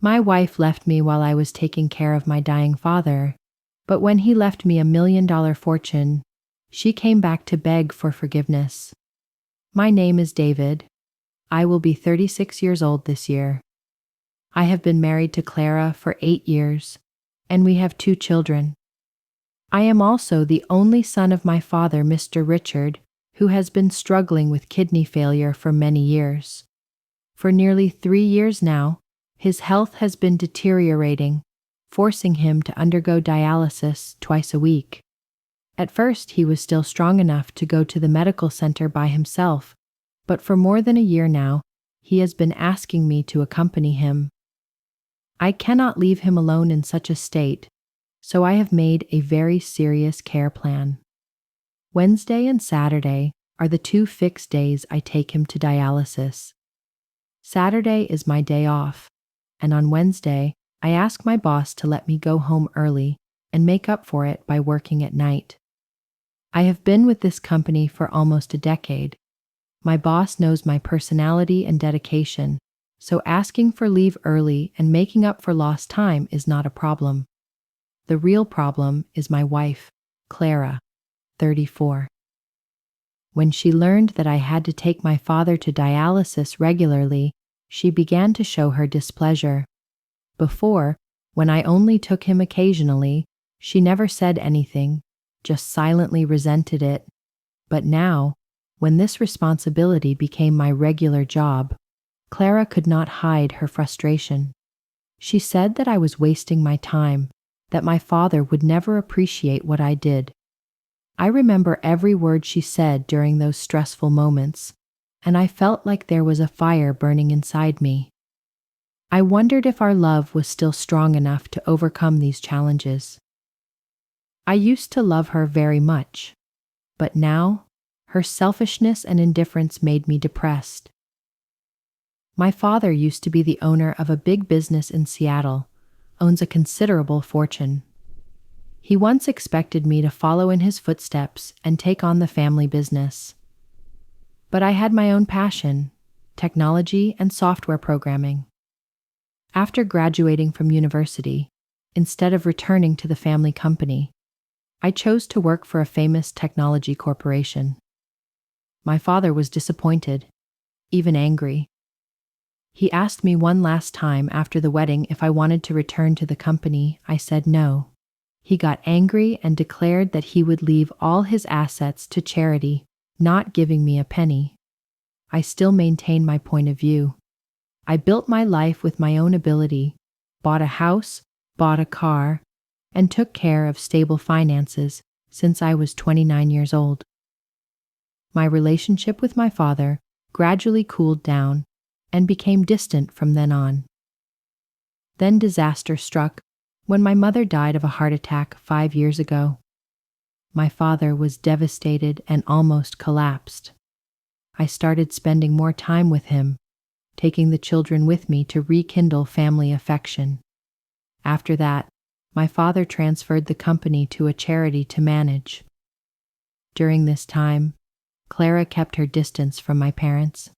My wife left me while I was taking care of my dying father, but when he left me $1 million fortune, she came back to beg for forgiveness. My name is David. I will be 36 years old this year. I have been married to Clara for 8 years, and we have 2 children. I am also the only son of my father, Mr. Richard, who has been struggling with kidney failure for many years. For nearly 3 years now, his health has been deteriorating, forcing him to undergo dialysis twice a week. At first, he was still strong enough to go to the medical center by himself, but for more than a year now, he has been asking me to accompany him. I cannot leave him alone in such a state, so I have made a very serious care plan. Wednesday and Saturday are the 2 fixed days I take him to dialysis. Saturday is my day off, and on Wednesday, I ask my boss to let me go home early and make up for it by working at night. I have been with this company for almost a decade. My boss knows my personality and dedication, so asking for leave early and making up for lost time is not a problem. The real problem is my wife, Clara, 34. When she learned that I had to take my father to dialysis regularly, she began to show her displeasure. Before, when I only took him occasionally, she never said anything, just silently resented it. But now, when this responsibility became my regular job, Clara could not hide her frustration. She said that I was wasting my time, that my father would never appreciate what I did. I remember every word she said during those stressful moments, and I felt like there was a fire burning inside me. I wondered if our love was still strong enough to overcome these challenges. I used to love her very much, but now, her selfishness and indifference made me depressed. My father used to be the owner of a big business in Seattle, owns a considerable fortune. He once expected me to follow in his footsteps and take on the family business. But I had my own passion, technology and software programming. After graduating from university, instead of returning to the family company, I chose to work for a famous technology corporation. My father was disappointed, even angry. He asked me one last time after the wedding if I wanted to return to the company. I said no. He got angry and declared that he would leave all his assets to charity, not giving me a penny. I still maintain my point of view. I built my life with my own ability, bought a house, bought a car, and took care of stable finances since I was 29 years old. My relationship with my father gradually cooled down and became distant from then on. Then disaster struck when my mother died of a heart attack 5 years ago. My father was devastated and almost collapsed. I started spending more time with him, taking the children with me to rekindle family affection. After that, my father transferred the company to a charity to manage. During this time, Clara kept her distance from my parents.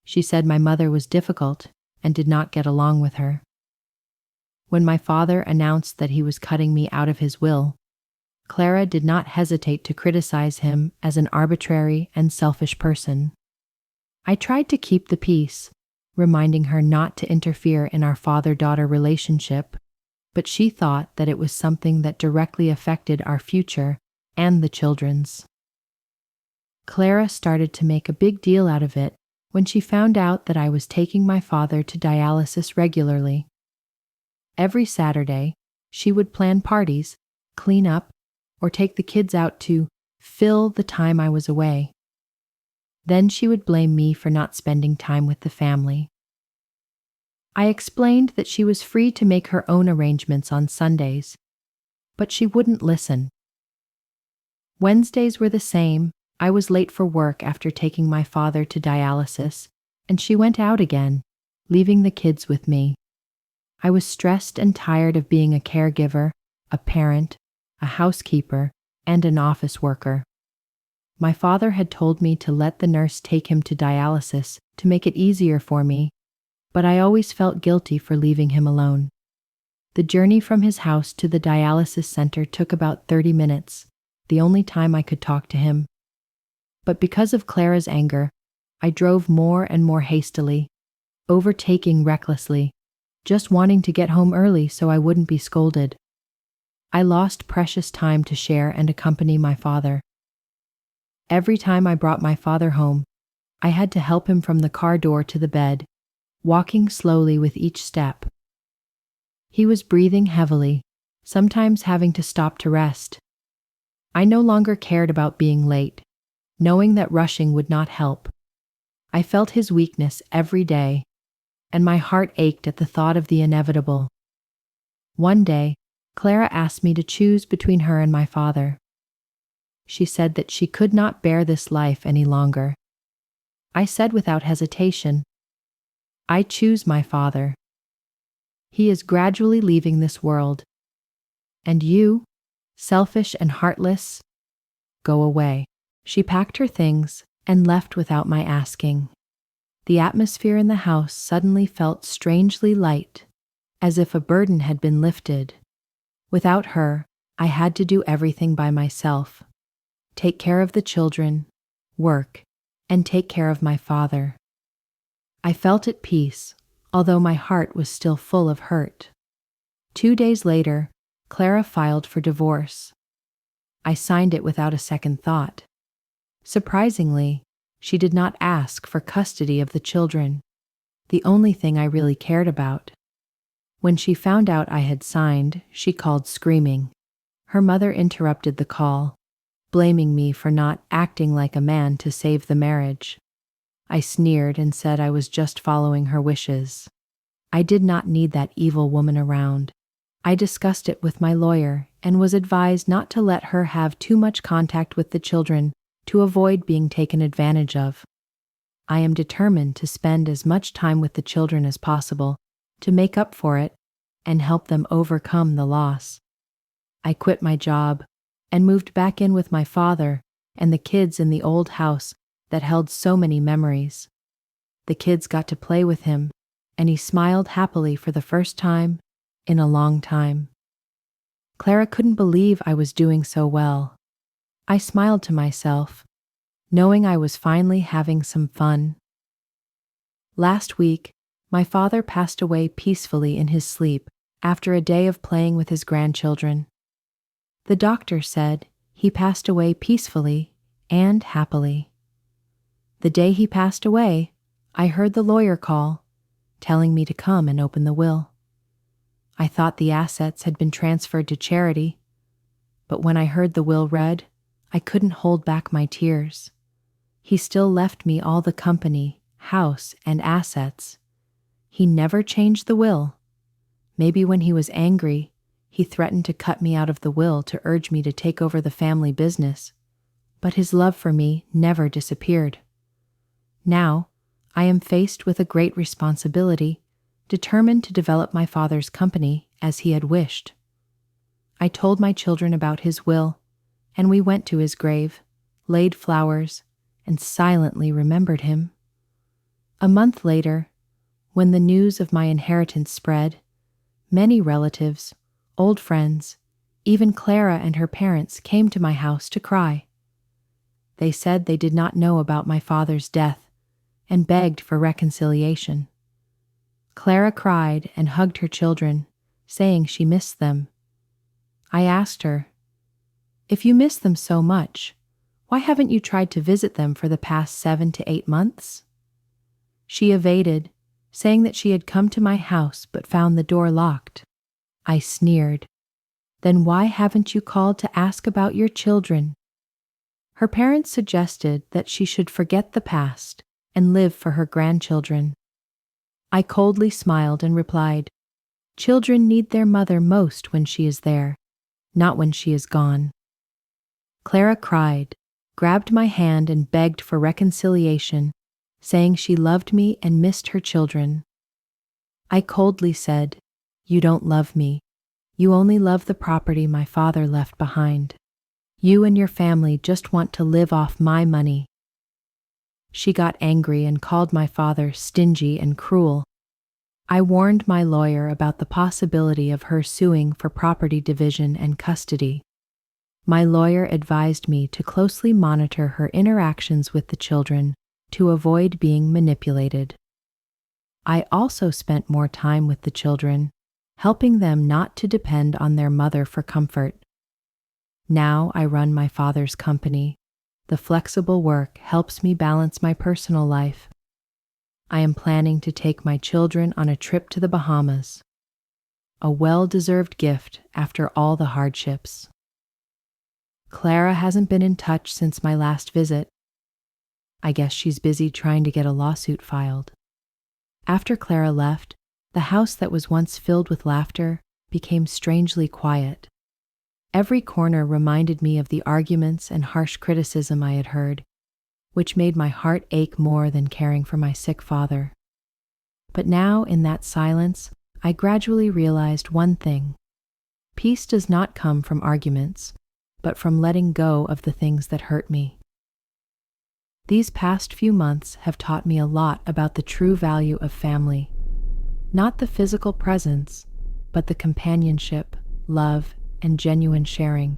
She said my mother was difficult and did not get along with her. When my father announced that he was cutting me out of his will, Clara did not hesitate to criticize him as an arbitrary and selfish person. I tried to keep the peace, reminding her not to interfere in our father-daughter relationship, but she thought that it was something that directly affected our future and the children's. Clara started to make a big deal out of it when she found out that I was taking my father to dialysis regularly. Every Saturday, she would plan parties, clean up, or take the kids out to fill the time I was away. Then she would blame me for not spending time with the family. I explained that she was free to make her own arrangements on Sundays, but she wouldn't listen. Wednesdays were the same. I was late for work after taking my father to dialysis, and she went out again, leaving the kids with me. I was stressed and tired of being a caregiver, a parent, a housekeeper, and an office worker. My father had told me to let the nurse take him to dialysis to make it easier for me, but I always felt guilty for leaving him alone. The journey from his house to the dialysis center took about 30 minutes, the only time I could talk to him. But because of Clara's anger, I drove more and more hastily, overtaking recklessly, just wanting to get home early so I wouldn't be scolded. I lost precious time to share and accompany my father. Every time I brought my father home, I had to help him from the car door to the bed, walking slowly with each step. He was breathing heavily, sometimes having to stop to rest. I no longer cared about being late, knowing that rushing would not help. I felt his weakness every day, and my heart ached at the thought of the inevitable. One day, Clara asked me to choose between her and my father. She said that she could not bear this life any longer. I said without hesitation, "I choose my father. He is gradually leaving this world. And you, selfish and heartless, go away." She packed her things and left without my asking. The atmosphere in the house suddenly felt strangely light, as if a burden had been lifted. Without her, I had to do everything by myself. Take care of the children, work, and take care of my father. I felt at peace, although my heart was still full of hurt. 2 days later, Clara filed for divorce. I signed it without a second thought. Surprisingly, she did not ask for custody of the children, the only thing I really cared about. When she found out I had signed, she called screaming. Her mother interrupted the call, blaming me for not acting like a man to save the marriage. I sneered and said I was just following her wishes. I did not need that evil woman around. I discussed it with my lawyer and was advised not to let her have too much contact with the children to avoid being taken advantage of. I am determined to spend as much time with the children as possible to make up for it and help them overcome the loss. I quit my job and moved back in with my father and the kids in the old house that held so many memories. The kids got to play with him, and he smiled happily for the first time in a long time. Clara couldn't believe I was doing so well. I smiled to myself, knowing I was finally having some fun. Last week, my father passed away peacefully in his sleep after a day of playing with his grandchildren. The doctor said he passed away peacefully and happily. The day he passed away, I heard the lawyer call, telling me to come and open the will. I thought the assets had been transferred to charity, but when I heard the will read, I couldn't hold back my tears. He still left me all the company, house, and assets. He never changed the will. Maybe when he was angry, he threatened to cut me out of the will to urge me to take over the family business, but his love for me never disappeared. Now, I am faced with a great responsibility, determined to develop my father's company as he had wished. I told my children about his will, and we went to his grave, laid flowers, and silently remembered him. A month later, when the news of my inheritance spread, many relatives, old friends, even Clara and her parents came to my house to cry. They said they did not know about my father's death and begged for reconciliation. Clara cried and hugged her children, saying she missed them. I asked her, "If you miss them so much, why haven't you tried to visit them for the past 7 to 8 months?" She evaded, saying that she had come to my house but found the door locked. I sneered. "Then why haven't you called to ask about your children?" Her parents suggested that she should forget the past and live for her grandchildren. I coldly smiled and replied, "Children need their mother most when she is there, not when she is gone." Clara cried, grabbed my hand and begged for reconciliation, saying she loved me and missed her children. I coldly said, "You don't love me. You only love the property my father left behind. You and your family just want to live off my money." She got angry and called my father stingy and cruel, I warned my lawyer about the possibility of her suing for property division and custody. My lawyer advised me to closely monitor her interactions with the children to avoid being manipulated. I also spent more time with the children, helping them not to depend on their mother for comfort. Now I run my father's company. The flexible work helps me balance my personal life. I am planning to take my children on a trip to the Bahamas, a well-deserved gift after all the hardships. Clara hasn't been in touch since my last visit. I guess she's busy trying to get a lawsuit filed. After Clara left, the house that was once filled with laughter became strangely quiet. Every corner reminded me of the arguments and harsh criticism I had heard, which made my heart ache more than caring for my sick father. But now, in that silence, I gradually realized one thing. Peace does not come from arguments, but from letting go of the things that hurt me. These past few months have taught me a lot about the true value of family. Not the physical presence, but the companionship, love, and genuine sharing.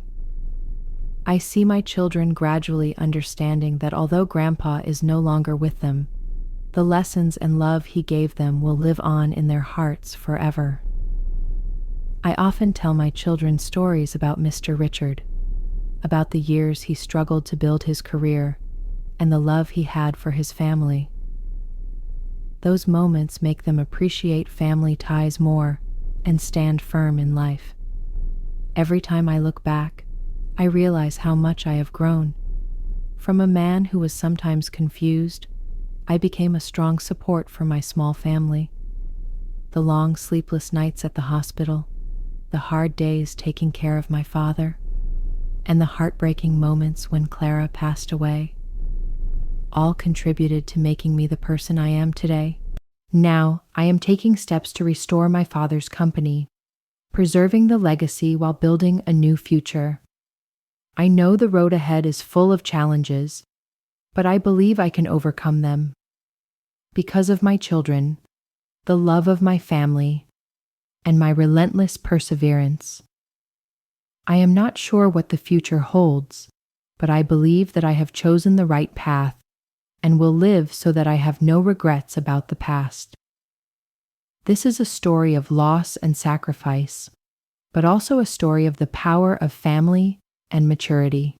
I see my children gradually understanding that although Grandpa is no longer with them, the lessons and love he gave them will live on in their hearts forever. I often tell my children stories about Mr. Richard, about the years he struggled to build his career and the love he had for his family. Those moments make them appreciate family ties more and stand firm in life. Every time I look back, I realize how much I have grown. From a man who was sometimes confused, I became a strong support for my small family. The long sleepless nights at the hospital, the hard days taking care of my father, and the heartbreaking moments when Clara passed away, all contributed to making me the person I am today. Now, I am taking steps to restore my father's company, preserving the legacy while building a new future. I know the road ahead is full of challenges, but I believe I can overcome them. Because of my children, the love of my family, and my relentless perseverance. I am not sure what the future holds, but I believe that I have chosen the right path and will live so that I have no regrets about the past. This is a story of loss and sacrifice, but also a story of the power of family and maturity.